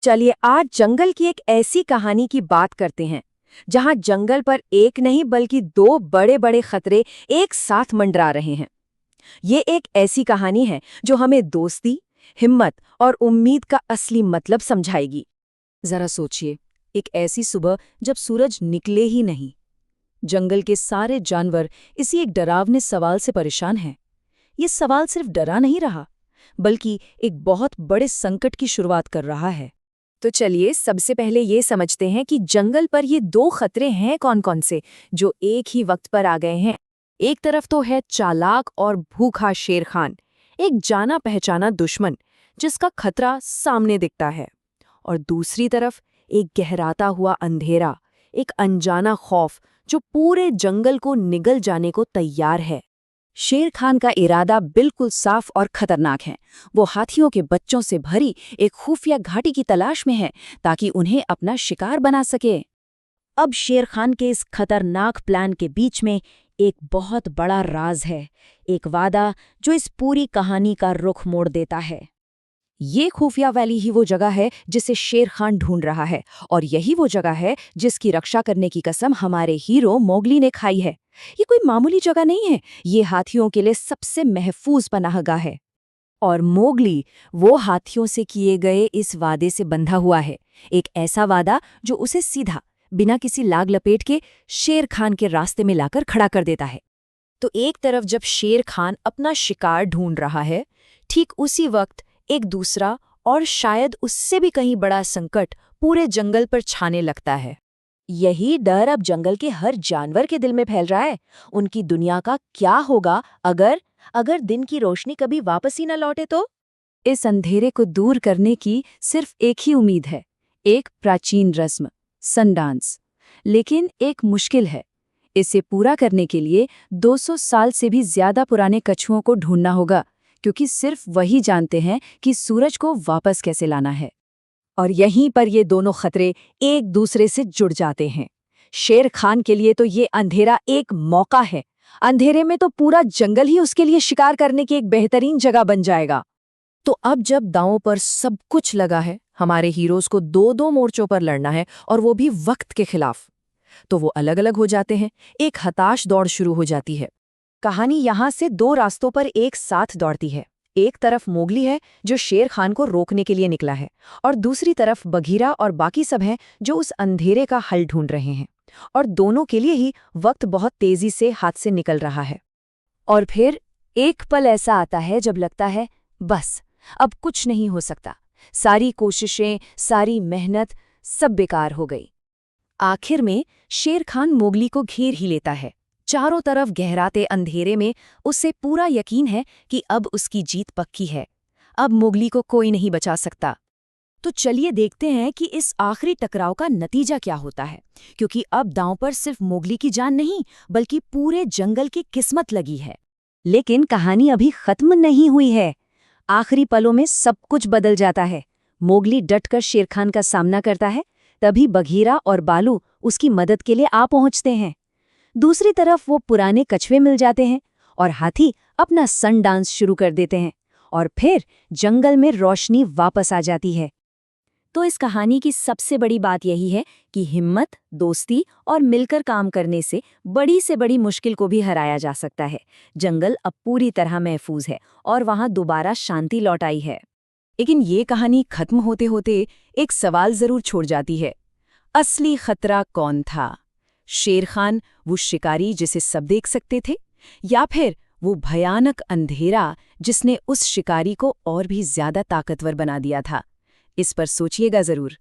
चलिए आज जंगल की एक ऐसी कहानी की बात करते हैं जहां जंगल पर एक नहीं बल्कि दो बड़े बड़े खतरे एक साथ मंडरा रहे हैं। ये एक ऐसी कहानी है जो हमें दोस्ती, हिम्मत और उम्मीद का असली मतलब समझाएगी। जरा सोचिए, एक ऐसी सुबह जब सूरज निकले ही नहीं। जंगल के सारे जानवर इसी एक डरावने सवाल से परेशान हैं। ये सवाल सिर्फ डरा नहीं रहा, बल्कि एक बहुत बड़े संकट की शुरुआत कर रहा है। तो चलिए सबसे पहले ये समझते हैं कि जंगल पर ये दो खतरे हैं कौन-कौन से जो एक ही वक्त पर आ गए हैं। एक तरफ तो है चालाक और भूखा शेर खान, एक जाना पहचाना दुश्मन जिसका खतरा सामने दिखता है। और दूसरी तरफ एक गहराता हुआ अंधेरा, एक अनजाना खौफ जो पूरे जंगल को निगल जाने को तैयार है। शेर खान का इरादा बिल्कुल साफ और खतरनाक है। वो हाथियों के बच्चों से भरी एक खुफिया घाटी की तलाश में है ताकि उन्हें अपना शिकार बना सके। अब शेर खान के इस खतरनाक प्लान के बीच में एक बहुत बड़ा राज है, एक वादा जो इस पूरी कहानी का रुख मोड़ देता है। ये खुफिया वैली ही वो जगह है जिसे शेर खान ढूंढ रहा है, और यही वो जगह है जिसकी रक्षा करने की कसम हमारे हीरो मोगली ने खाई है। ये कोई मामूली जगह नहीं है, ये हाथियों के लिए सबसे महफूज पनाहगाह है। और मोगली वो हाथियों से किए गए इस वादे से बंधा हुआ है, एक ऐसा वादा जो उसे सीधा, बिना किसी लाग लपेट के शेर खान के रास्ते में लाकर खड़ा कर देता है। तो एक तरफ जब शेर खान अपना शिकार ढूंढ रहा है, ठीक उसी वक्त एक दूसरा और शायद उससे भी कहीं बड़ा संकट पूरे जंगल पर छाने लगता है। यही डर अब जंगल के हर जानवर के दिल में फैल रहा है। उनकी दुनिया का क्या होगा अगर अगर दिन की रोशनी कभी वापस ही न लौटे तो? इस अंधेरे को दूर करने की सिर्फ एक ही उम्मीद है, एक प्राचीन रस्म, सनडांस। लेकिन एक मुश्किल है। इसे पूरा करने के लिए 200 साल से भी ज्यादा पुराने कछुओं को ढूंढना होगा, क्योंकि सिर्फ वही जानते हैं कि सूरज को वापस कैसे लाना है। और यहीं पर ये दोनों खतरे एक दूसरे से जुड़ जाते हैं। शेर खान के लिए तो ये अंधेरा एक मौका है। अंधेरे में तो पूरा जंगल ही उसके लिए शिकार करने की एक बेहतरीन जगह बन जाएगा। तो अब जब दांव पर सब कुछ लगा है, हमारे हीरोज को दो दो मोर्चों पर लड़ना है, और वो भी वक्त के खिलाफ। तो वो अलग अलग हो जाते हैं, एक हताश दौड़ शुरू हो जाती है। कहानी यहाँ से दो रास्तों पर एक साथ दौड़ती है। एक तरफ मोगली है जो शेर खान को रोकने के लिए निकला है, और दूसरी तरफ बघीरा और बाकी सब हैं जो उस अंधेरे का हल ढूंढ रहे हैं। और दोनों के लिए ही वक्त बहुत तेजी से हाथ से निकल रहा है। और फिर एक पल ऐसा आता है जब लगता है बस अब कुछ नहीं हो सकता, सारी कोशिशें, सारी मेहनत सब बेकार हो गई। आखिर में शेर खान मोगली को घेर ही लेता है। चारों तरफ गहराते अंधेरे में उसे पूरा यकीन है कि अब उसकी जीत पक्की है। अब मोगली को कोई नहीं बचा सकता। तो चलिए देखते हैं कि इस आखिरी टकराव का नतीजा क्या होता है, क्योंकि अब दांव पर सिर्फ मोगली की जान नहीं बल्कि पूरे जंगल की किस्मत लगी है। लेकिन कहानी अभी खत्म नहीं हुई है। आखिरी पलों में सब कुछ बदल जाता है। मोगली डटकर शेर खान का सामना करता है, तभी बघीरा और बालू उसकी मदद के लिए आ पहुंचते हैं। दूसरी तरफ वो पुराने कछुए मिल जाते हैं और हाथी अपना सन डांस शुरू कर देते हैं, और फिर जंगल में रोशनी वापस आ जाती है। तो इस कहानी की सबसे बड़ी बात यही है कि हिम्मत, दोस्ती और मिलकर काम करने से बड़ी मुश्किल को भी हराया जा सकता है। जंगल अब पूरी तरह महफूज है और वहां दोबारा शांति लौट आई है। लेकिन ये कहानी खत्म होते होते एक सवाल जरूर छोड़ जाती है। असली खतरा कौन था? शेर खान, वो शिकारी जिसे सब देख सकते थे, या फिर वो भयानक अंधेरा जिसने उस शिकारी को और भी ज्यादा ताकतवर बना दिया था? इस पर सोचिएगा जरूर।